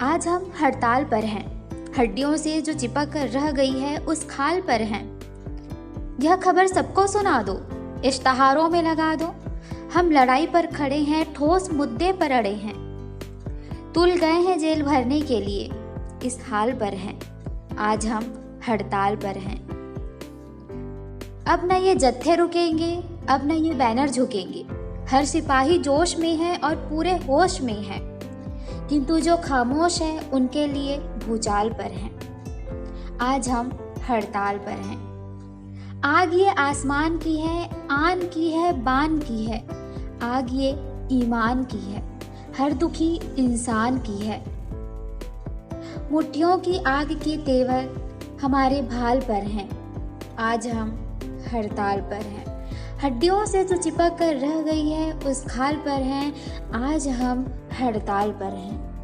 आज हम हड़ताल पर हैं, हड्डियों से जो चिपक कर रह गई है उस खाल पर हैं। यह खबर सबको सुना दो, इश्तहारों में लगा दो। हम लड़ाई पर खड़े हैं, ठोस मुद्दे पर अड़े हैं। तुल गए हैं जेल भरने के लिए, इस हाल पर हैं। आज हम हड़ताल पर हैं। अब न ये जत्थे रुकेंगे, अब न ये बैनर झुकेंगे। हर सिपाही जोश में है और पूरे होश में है, किंतु जो खामोश है उनके लिए भूचाल पर हैं। आज हम हड़ताल पर हैं। आग ये आसमान की है, आन की है, बान की है। आग ये ईमान की है, हर दुखी इंसान की है। मुट्ठियों की आग के तेवर हमारे भाल पर हैं। आज हम हड़ताल पर हैं। हड्डियों से जो चिपक कर रह गई है उस खाल पर हैं। आज हम हड़ताल पर हैं।